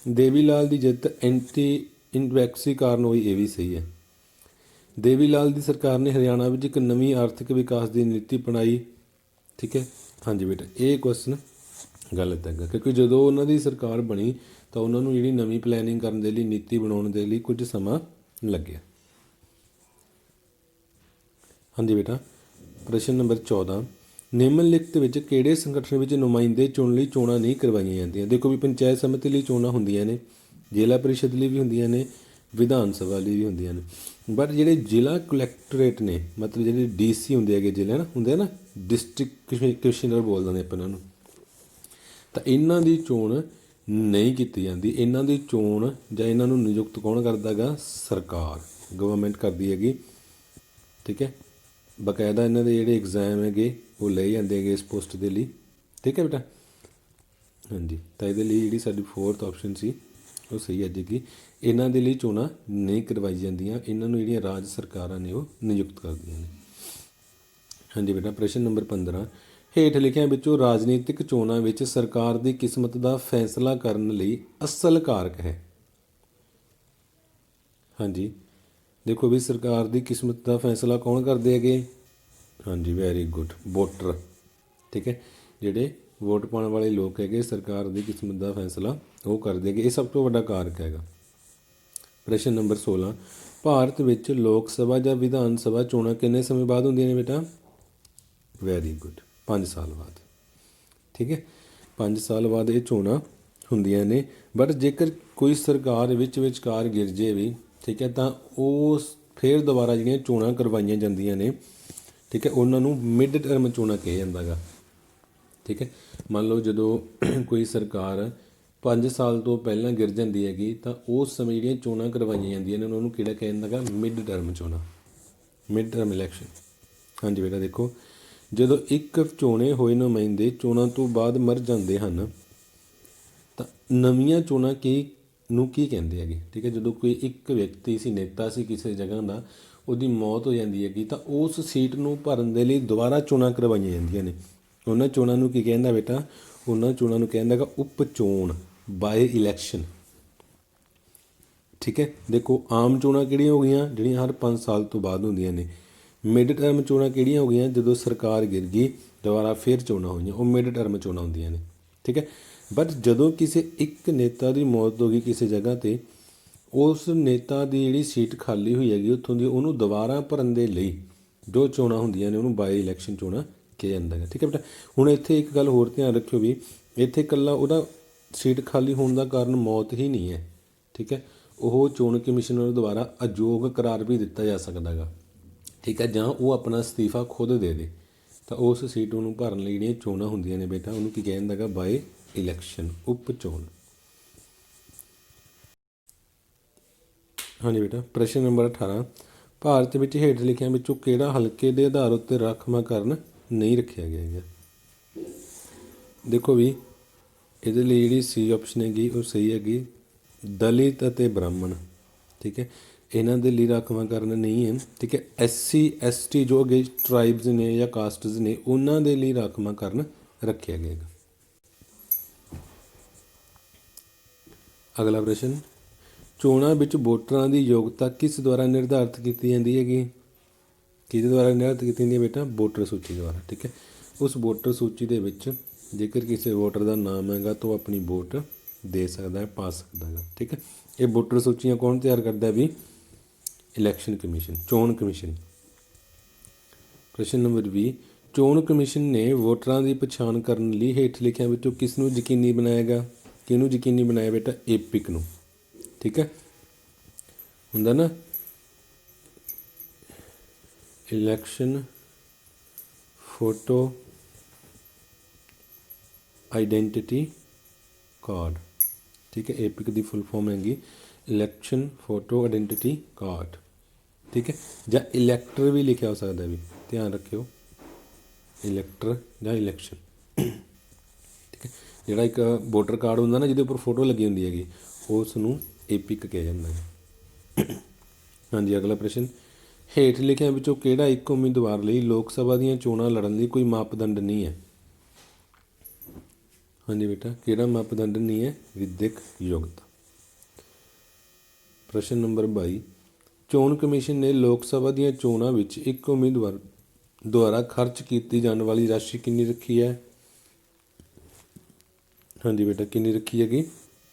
ਦੇਵੀ ਲਾਲ ਦੀ ਜਿੱਤ ਐਂਟੀ ਇਨਵੈਕਸੀ ਕਾਰਨ ਹੋਈ, ਇਹ ਵੀ ਸਹੀ ਹੈ। ਦੇਵੀ ਲਾਲ ਦੀ ਸਰਕਾਰ ਨੇ ਹਰਿਆਣਾ ਵਿੱਚ ਇੱਕ ਨਵੀਂ ਆਰਥਿਕ ਵਿਕਾਸ ਦੀ ਨੀਤੀ ਅਪਣਾਈ। ਠੀਕ ਹੈ, ਹਾਂਜੀ ਬੇਟਾ, ਇਹ ਕੁਐਸਚਨ ਗਲਤ ਹੈਗਾ, ਕਿਉਂਕਿ ਜਦੋਂ ਉਹਨਾਂ ਦੀ ਸਰਕਾਰ ਬਣੀ ਤਾਂ ਉਹਨਾਂ ਨੂੰ ਜਿਹੜੀ ਨਵੀਂ ਪਲੈਨਿੰਗ ਕਰਨ ਦੇ ਲਈ, ਨੀਤੀ ਬਣਾਉਣ ਦੇ ਲਈ ਕੁਝ ਸਮਾਂ ਲੱਗਿਆ। ਹਾਂਜੀ ਬੇਟਾ, ਪ੍ਰਸ਼ਨ ਨੰਬਰ 14, ਨਿਮਨਲਿਖਤ ਵਿੱਚ ਕਿਹੜੇ ਸੰਗਠਨ ਵਿੱਚ ਨੁਮਾਇੰਦੇ ਚੁਣਨ ਲਈ ਚੋਣਾਂ ਨਹੀਂ ਕਰਵਾਈਆਂ ਜਾਂਦੀਆਂ? ਦੇਖੋ ਵੀ ਪੰਚਾਇਤ ਸਮਿਤੀ ਲਈ ਚੋਣਾਂ ਹੁੰਦੀਆਂ ਨੇ, ਜ਼ਿਲ੍ਹਾ ਪਰਿਸ਼ਦ ਲਈ ਵੀ ਹੁੰਦੀਆਂ ਨੇ, ਵਿਧਾਨ ਸਭਾ ਲਈ ਵੀ ਹੁੰਦੀਆਂ ਨੇ, ਬਟ ਜਿਹੜੇ ਜ਼ਿਲ੍ਹਾ ਕਲੈਕਟਰੇਟ ਨੇ, ਮਤਲਬ ਜਿਹੜੇ DC ਹੁੰਦੇ ਹੈਗੇ ਜ਼ਿਲ੍ਹੇ ਨਾ ਹੁੰਦੇ ਨਾ, ਡਿਸਟ੍ਰਿਕਟ ਕਮਿਸ਼ਨਰ ਬੋਲ ਦਿੰਦੇ ਆਪਾਂ ਇਹਨਾਂ ਨੂੰ, ਤਾਂ ਇਹਨਾਂ ਦੀ ਚੋਣ ਨਹੀਂ ਕੀਤੀ ਜਾਂਦੀ। ਇਹਨਾਂ ਦੀ ਚੋਣ ਜਾਂ ਇਹਨਾਂ ਨੂੰ ਨਿਯੁਕਤ ਕੌਣ ਕਰਦਾ ਹੈਗਾ? ਸਰਕਾਰ, ਗਵਰਨਮੈਂਟ ਕਰਦੀ ਹੈਗੀ। ਠੀਕ ਹੈ, ਬਕਾਇਦਾ ਇਹਨਾਂ ਦੇ ਜਿਹੜੇ ਐਗਜ਼ਾਮ ਹੈਗੇ ਉਹ ਲਏ ਜਾਂਦੇ ਹੈਗੇ ਇਸ ਪੋਸਟ ਦੇ ਲਈ। ਠੀਕ ਹੈ ਬੇਟਾ, ਹਾਂਜੀ, ਤਾਂ ਇਹਦੇ ਲਈ ਜਿਹੜੀ ਸਾਡੀ 4th ਆਪਸ਼ਨ ਸੀ ਉਹ ਸਹੀ ਹੈ ਜੀ ਕਿ ਇਹਨਾਂ ਦੇ ਲਈ ਚੋਣਾਂ ਨਹੀਂ ਕਰਵਾਈ ਜਾਂਦੀਆਂ, ਇਹਨਾਂ ਨੂੰ ਜਿਹੜੀਆਂ ਰਾਜ ਸਰਕਾਰਾਂ ਨੇ ਉਹ ਨਿਯੁਕਤ ਕਰਦੀਆਂ ਨੇ। ਹਾਂਜੀ ਬੇਟਾ, ਪ੍ਰਸ਼ਨ ਨੰਬਰ 15, ਹੇਠ ਲਿਖਿਆਂ ਵਿੱਚੋਂ ਰਾਜਨੀਤਿਕ ਚੋਣਾਂ ਵਿੱਚ ਸਰਕਾਰ ਦੀ ਕਿਸਮਤ ਦਾ ਫੈਸਲਾ ਕਰਨ ਲਈ ਅਸਲ ਕਾਰਕ ਹੈ। ਹਾਂਜੀ, ਦੇਖੋ ਵੀ ਸਰਕਾਰ ਦੀ ਕਿਸਮਤ ਦਾ ਫੈਸਲਾ ਕੌਣ ਕਰਦੇ ਹੈਗੇ? ਹਾਂਜੀ, ਵੈਰੀ ਗੁੱਡ, ਵੋਟਰ। ਠੀਕ ਹੈ, ਜਿਹੜੇ ਵੋਟ ਪਾਉਣ ਵਾਲੇ ਲੋਕ ਹੈਗੇ ਸਰਕਾਰ ਦੀ ਕਿਸਮਤ ਦਾ ਫੈਸਲਾ ਉਹ ਕਰਦੇ ਹੈਗੇ। ਇਹ ਸਭ ਤੋਂ ਵੱਡਾ ਕਾਰਕ ਹੈਗਾ। ਪ੍ਰਸ਼ਨ ਨੰਬਰ 16, ਭਾਰਤ ਵਿੱਚ ਲੋਕ ਸਭਾ ਜਾਂ ਵਿਧਾਨ ਸਭਾ ਚੋਣਾਂ ਕਿੰਨੇ ਸਮੇਂ ਬਾਅਦ ਹੁੰਦੀਆਂ ਨੇ ਬੇਟਾ? ਵੈਰੀ ਗੁੱਡ, 5 ਸਾਲ ਬਾਅਦ। ਠੀਕ ਹੈ, 5 ਸਾਲ ਬਾਅਦ ਇਹ ਚੋਣਾਂ ਹੁੰਦੀਆਂ ਨੇ। ਬਟ ਜੇਕਰ ਕੋਈ ਸਰਕਾਰ ਵਿਚਕਾਰ ਗਿਰ ਜੇ ਵੀ, ਠੀਕ ਹੈ, ਤਾਂ ਉਹ ਫਿਰ ਦੁਬਾਰਾ ਜਿਹੜੀਆਂ ਚੋਣਾਂ ਕਰਵਾਈਆਂ ਜਾਂਦੀਆਂ ਨੇ, ਠੀਕ ਹੈ, ਉਹਨਾਂ ਨੂੰ ਮਿਡ ਟਰਮ ਚੋਣਾਂ ਕਿਹਾ ਜਾਂਦਾ ਗਾ। ਠੀਕ ਹੈ, ਮੰਨ ਲਓ ਜਦੋਂ ਕੋਈ ਸਰਕਾਰ 5 ਸਾਲ ਤੋਂ ਪਹਿਲਾਂ ਗਿਰ ਜਾਂਦੀ ਹੈਗੀ ਤਾਂ ਉਸ ਸਮੇਂ ਜਿਹੜੀਆਂ ਚੋਣਾਂ ਕਰਵਾਈਆਂ ਜਾਂਦੀਆਂ ਨੇ ਉਹਨਾਂ ਨੂੰ ਕਿਹੜਾ ਕਿਹਾ ਜਾਂਦਾ ਗਾ? ਮਿਡ ਟਰਮ ਚੋਣਾਂ, ਮਿਡ ਟਰਮ ਇਲੈਕਸ਼ਨ। ਹਾਂਜੀ ਬੇਟਾ, ਦੇਖੋ ਜਦੋਂ ਇੱਕ ਚੋਣੇ ਹੋਏ ਨੁਮਾਇੰਦੇ ਚੋਣਾਂ ਤੋਂ ਬਾਅਦ ਮਰ ਜਾਂਦੇ ਹਨ ਤਾਂ ਨਵੀਆਂ ਚੋਣਾਂ ਕੀ ਕਹਿੰਦੇ ਹੈਗੇ? ਠੀਕ ਹੈ, ਜਦੋਂ ਕੋਈ ਇੱਕ ਵਿਅਕਤੀ ਸੀ, ਨੇਤਾ ਸੀ ਕਿਸੇ ਜਗ੍ਹਾ ਦਾ, ਉਹਦੀ ਮੌਤ ਹੋ ਜਾਂਦੀ ਹੈਗੀ ਤਾਂ ਉਸ ਸੀਟ ਨੂੰ ਭਰਨ ਦੇ ਲਈ ਦੁਬਾਰਾ ਚੋਣਾਂ ਕਰਵਾਈਆਂ ਜਾਂਦੀਆਂ ਨੇ। ਉਹਨਾਂ ਚੋਣਾਂ ਨੂੰ ਕੀ ਕਹਿੰਦਾ ਬੇਟਾ? ਉਹਨਾਂ ਚੋਣਾਂ ਨੂੰ ਕਹਿੰਦਾ ਹੈਗਾ ਉਪ ਚੋਣ, ਬਾਏ ਇਲੈਕਸ਼ਨ। ਠੀਕ ਹੈ, ਦੇਖੋ ਆਮ ਚੋਣਾਂ ਕਿਹੜੀਆਂ ਹੋ ਗਈਆਂ? ਜਿਹੜੀਆਂ ਹਰ 5 ਸਾਲ ਤੋਂ ਬਾਅਦ ਹੁੰਦੀਆਂ ਨੇ। ਮਿਡ ਟਰਮ ਚੋਣਾਂ ਕਿਹੜੀਆਂ ਹੋ ਗਈਆਂ? ਜਦੋਂ ਸਰਕਾਰ ਗਿਰ ਗਈ ਦੁਬਾਰਾ ਫਿਰ ਚੋਣਾਂ ਹੋਈਆਂ, ਉਹ ਮਿਡ ਟਰਮ ਚੋਣਾਂ ਹੁੰਦੀਆਂ ਨੇ। ਠੀਕ ਹੈ, ਬਟ ਜਦੋਂ ਕਿਸੇ ਇੱਕ ਨੇਤਾ ਦੀ ਮੌਤ ਹੋ ਗਈ ਕਿਸੇ ਜਗ੍ਹਾ 'ਤੇ, ਉਸ ਨੇਤਾ ਦੀ ਜਿਹੜੀ ਸੀਟ ਖਾਲੀ ਹੋਈ ਹੈਗੀ ਉੱਥੋਂ ਦੀ, ਉਹਨੂੰ ਦੁਬਾਰਾ ਭਰਨ ਦੇ ਲਈ ਜੋ ਚੋਣਾਂ ਹੁੰਦੀਆਂ ਨੇ ਉਹਨੂੰ ਬਾਏ ਇਲੈਕਸ਼ਨ ਚੋਣਾਂ ਕਿਹਾ ਜਾਂਦਾ ਹੈ। ਠੀਕ ਹੈ ਬੇਟਾ, ਹੁਣ ਇੱਥੇ ਇੱਕ ਗੱਲ ਹੋਰ ਧਿਆਨ ਰੱਖਿਓ ਵੀ ਇੱਥੇ ਇਕੱਲਾ ਉਹਦਾ ਸੀਟ ਖਾਲੀ ਹੋਣ ਦਾ ਕਾਰਨ ਮੌਤ ਹੀ ਨਹੀਂ ਹੈ। ਠੀਕ ਹੈ, ਉਹ ਚੋਣ ਕਮਿਸ਼ਨਰ ਦੁਆਰਾ ਅਯੋਗ ਕਰਾਰ ਵੀ ਦਿੱਤਾ ਜਾ ਸਕਦਾ ਗਾ। ਠੀਕ ਹੈ, ਜਾਂ ਉਹ ਆਪਣਾ ਅਸਤੀਫਾ ਖੁਦ ਦੇ ਦੇ, ਤਾਂ ਉਸ ਸੀਟ ਨੂੰ ਭਰਨ ਲਈ ਜਿਹੜੀਆਂ ਚੋਣਾਂ ਹੁੰਦੀਆਂ ਨੇ ਬੇਟਾ ਉਹਨੂੰ ਕੀ ਕਿਹਾ ਜਾਂਦਾ ਗਾ? ਬਾਏ ਇਲੈਕਸ਼ਨ, ਉਪ ਚੋਣ। ਹਾਂਜੀ ਬੇਟਾ, ਪ੍ਰਸ਼ਨ ਨੰਬਰ 18, ਭਾਰਤ ਵਿੱਚ ਹੇਠ ਲਿਖਿਆਂ ਵਿੱਚੋਂ ਕਿਹੜਾ ਹਲਕੇ ਦੇ ਆਧਾਰ ਉੱਤੇ ਰਾਖਵਾਂਕਰਨ ਨਹੀਂ ਰੱਖਿਆ ਗਿਆ ਹੈਗਾ? ਦੇਖੋ ਵੀ ਇਹਦੇ ਲਈ ਜਿਹੜੀ ਸੀ ਆਪਸ਼ਨ ਹੈਗੀ ਉਹ ਸਹੀ ਹੈਗੀ, ਦਲਿਤ ਅਤੇ ਬ੍ਰਾਹਮਣ। ਠੀਕ ਹੈ, ਇਹਨਾਂ ਦੇ ਲਈ ਰਾਖਵਾਂਕਰਨ ਨਹੀਂ ਹੈ। ਠੀਕ ਹੈ, SC ST ਜੋ ਅੱਗੇ ਟਰਾਈਬਸ ਨੇ ਜਾਂ ਕਾਸਟਸ ਨੇ ਉਹਨਾਂ ਦੇ ਲਈ ਰਾਖਵਾਂਕਰਨ ਰੱਖਿਆ ਗਿਆ ਹੈਗਾ। ਅਗਲਾ ਪ੍ਰਸ਼ਨ, ਚੋਣਾਂ ਵਿੱਚ ਵੋਟਰਾਂ ਦੀ ਯੋਗਤਾ ਕਿਸ ਦੁਆਰਾ ਨਿਰਧਾਰਿਤ ਕੀਤੀ ਜਾਂਦੀ ਹੈਗੀ? ਕਿਹਦੇ ਦੁਆਰਾ ਨਿਰਧਾਰਿਤ ਕੀਤੀ ਜਾਂਦੀ ਹੈ ਬੇਟਾ? ਵੋਟਰ ਸੂਚੀ ਦੁਆਰਾ। ਠੀਕ ਹੈ, ਉਸ ਵੋਟਰ ਸੂਚੀ ਦੇ ਵਿੱਚ ਜੇਕਰ ਕਿਸੇ ਵੋਟਰ ਦਾ ਨਾਮ ਹੈਗਾ ਤਾਂ ਉਹ ਆਪਣੀ ਵੋਟ ਦੇ ਸਕਦਾ ਹੈ, ਪਾ ਸਕਦਾ ਹੈਗਾ। ਠੀਕ ਹੈ, ਇਹ ਵੋਟਰ ਸੂਚੀਆਂ ਕੌਣ ਤਿਆਰ ਕਰਦਾ ਵੀ? ਇਲੈਕਸ਼ਨ ਕਮਿਸ਼ਨ, ਚੋਣ ਕਮਿਸ਼ਨ। ਪ੍ਰਸ਼ਨ ਨੰਬਰ 20, ਚੋਣ ਕਮਿਸ਼ਨ ਨੇ ਵੋਟਰਾਂ ਦੀ ਪਛਾਣ ਕਰਨ ਲਈ ਹੇਠ ਲਿਖਿਆਂ ਵਿੱਚੋਂ ਕਿਸ ਨੂੰ ਯਕੀਨੀ ਬਣਾਇਆ ਗਾ? ਕਿਹਨੂੰ ਯਕੀਨੀ ਬਣਾਇਆ ਬੇਟਾ? ਏਪਿਕ ਨੂੰ। ਠੀਕ ਹੈ, ਹੁੰਦਾ ਨਾ ਇਲੈਕਸ਼ਨ ਫੋਟੋ ਆਈਡੈਂਟੀਟੀ ਕਾਰਡ। ਠੀਕ ਹੈ, ਏਪਿਕ ਦੀ ਫੁੱਲ ਫਾਰਮ ਹੈਗੀ ਇਲੈਕਸ਼ਨ ਫੋਟੋ ਆਈਡੈਂਟੀਟੀ ਕਾਰਡ। ਠੀਕ ਹੈ, ਜਾਂ ਇਲੈਕਟਰ ਵੀ ਲਿਖਿਆ ਹੋ ਸਕਦਾ ਵੀ, ਧਿਆਨ ਰੱਖਿਓ, ਇਲੈਕਟਰ ਜਾਂ ਇਲੈਕਸ਼ਨ। ਠੀਕ ਹੈ, ਜਿਹੜਾ ਇੱਕ ਵੋਟਰ ਕਾਰਡ ਹੁੰਦਾ ਨਾ ਜਿਹਦੇ ਉੱਪਰ ਫੋਟੋ ਲੱਗੀ ਹੁੰਦੀ ਹੈਗੀ ਉਸ ਨੂੰ ਏਪਿਕ ਕਿਹਾ ਜਾਂਦਾ ਹੈ। ਹਾਂਜੀ, ਅਗਲਾ ਪ੍ਰਸ਼ਨ, ਹੇਠ ਲਿਖਿਆਂ ਵਿੱਚੋਂ ਕਿਹੜਾ ਇੱਕ ਉਮੀਦਵਾਰ ਲਈ ਲੋਕ ਸਭਾ ਦੀਆਂ ਚੋਣਾਂ ਲੜਨ ਲਈ ਕੋਈ ਮਾਪਦੰਡ ਨਹੀਂ ਹੈ? ਹਾਂਜੀ ਬੇਟਾ, ਕਿਹੜਾ ਮਾਪਦੰਡ ਨਹੀਂ ਹੈ? ਵਿਦਿਅਕ ਯੋਗਤਾ। ਪ੍ਰਸ਼ਨ ਨੰਬਰ 22, ਚੋਣ ਕਮਿਸ਼ਨ ਨੇ ਲੋਕ ਸਭਾ ਦੀਆਂ ਚੋਣਾਂ ਵਿੱਚ ਇੱਕ ਉਮੀਦਵਾਰ ਦੁਆਰਾ ਖਰਚ ਕੀਤੀ ਜਾਣ ਵਾਲੀ ਰਾਸ਼ੀ ਕਿੰਨੀ ਰੱਖੀ ਹੈ? ਹਾਂਜੀ ਬੇਟਾ, ਕਿੰਨੀ ਰੱਖੀ ਹੈਗੀ?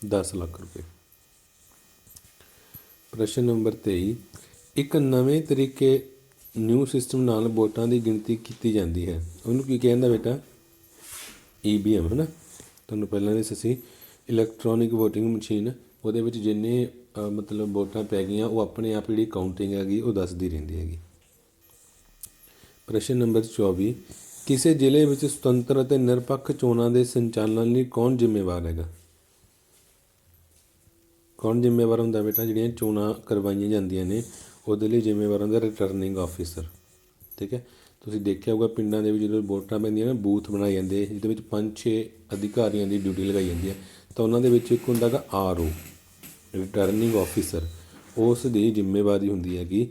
10 ਲੱਖ ਰੁਪਏ। ਪ੍ਰਸ਼ਨ ਨੰਬਰ 23, ਇੱਕ ਨਵੇਂ ਤਰੀਕੇ ਨਿਊ ਸਿਸਟਮ ਨਾਲ ਵੋਟਾਂ ਦੀ ਗਿਣਤੀ ਕੀਤੀ ਜਾਂਦੀ ਹੈ, ਉਹਨੂੰ ਕੀ ਕਹਿੰਦਾ ਬੇਟਾ? EVM ਹੈ ਨਾ, ਤੁਹਾਨੂੰ ਪਹਿਲਾਂ ਵੀ ਅਸੀਂ ਇਲੈਕਟ੍ਰੋਨਿਕ ਵੋਟਿੰਗ ਮਸ਼ੀਨ, ਉਹਦੇ ਵਿੱਚ ਜਿੰਨੇ ਮਤਲਬ ਵੋਟਾਂ ਪੈ ਗਈਆਂ ਉਹ ਆਪਣੇ ਆਪ ਜਿਹੜੀ ਕਾਊਂਟਿੰਗ ਹੈਗੀ ਉਹ ਦੱਸਦੀ ਰਹਿੰਦੀ ਹੈਗੀ। ਪ੍ਰਸ਼ਨ ਨੰਬਰ 24, ਕਿਸੇ ਜ਼ਿਲ੍ਹੇ ਵਿੱਚ ਸੁਤੰਤਰ ਅਤੇ ਨਿਰਪੱਖ ਚੋਣਾਂ ਦੇ ਸੰਚਾਲਨ ਲਈ ਕੌਣ ਜ਼ਿੰਮੇਵਾਰ ਹੈਗਾ? ਕੌਣ ਜ਼ਿੰਮੇਵਾਰ ਹੁੰਦਾ ਬੇਟਾ? ਜਿਹੜੀਆਂ ਚੋਣਾਂ ਕਰਵਾਈਆਂ ਜਾਂਦੀਆਂ ਨੇ ਉਹਦੇ ਲਈ ਜ਼ਿੰਮੇਵਾਰ ਹੁੰਦਾ ਰਿਟਰਨਿੰਗ ਆਫਿਸਰ। ਠੀਕ ਹੈ, ਤੁਸੀਂ ਦੇਖਿਆ ਹੋਊਗਾ ਪਿੰਡਾਂ ਦੇ ਵਿੱਚ ਜਦੋਂ ਵੋਟਾਂ ਪੈਂਦੀਆਂ ਨਾ ਬੂਥ ਬਣਾਏ ਜਾਂਦੇ ਜਿਹਦੇ ਵਿੱਚ 5-6 ਅਧਿਕਾਰੀਆਂ ਦੀ ਡਿਊਟੀ ਲਗਾਈ ਜਾਂਦੀ ਹੈ, ਤਾਂ ਉਹਨਾਂ ਦੇ ਵਿੱਚ ਇੱਕ ਹੁੰਦਾ ਗਾ RO, ਰਿਟਰਨਿੰਗ ਆਫਿਸਰ। ਉਸ ਦੀ ਜ਼ਿੰਮੇਵਾਰੀ ਹੁੰਦੀ ਹੈਗੀ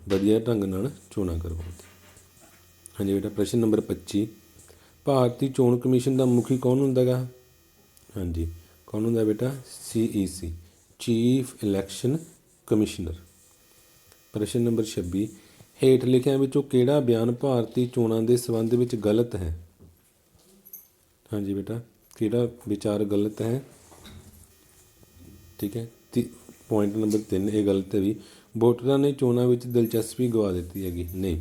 ਵਧੀਆ ਢੰਗ ਨਾਲ ਚੋਣਾਂ ਕਰਵਾਉਣ ਦੀ। ਹਾਂਜੀ ਬੇਟਾ, ਪ੍ਰਸ਼ਨ ਨੰਬਰ 25, ਭਾਰਤੀ ਚੋਣ ਕਮਿਸ਼ਨ ਦਾ ਮੁਖੀ ਕੌਣ ਹੁੰਦਾ ਗਾ? ਹਾਂਜੀ, ਕੌਣ ਹੁੰਦਾ ਬੇਟਾ? CEC, chief election commissioner. ਪ੍ਰਸ਼ਨ ਨੰਬਰ 26, ਹੇਠ ਲਿਖਿਆਂ ਵਿੱਚੋਂ ਕਿਹੜਾ ਬਿਆਨ ਭਾਰਤੀ ਚੋਣਾਂ ਦੇ ਸੰਬੰਧ ਵਿੱਚ ਗਲਤ ਹੈ? ਹਾਂਜੀ ਬੇਟਾ, ਕਿਹੜਾ ਵਿਚਾਰ ਗਲਤ ਹੈ? ਠੀਕ ਹੈ, ਪੁਆਇੰਟ ਨੰਬਰ 3 ਇਹ ਗਲਤ ਹੈ ਵੀ ਵੋਟਰਾਂ ਨੇ ਚੋਣਾਂ ਵਿੱਚ ਦਿਲਚਸਪੀ ਗਵਾ ਦਿੱਤੀ ਹੈਗੀ। ਨਹੀਂ,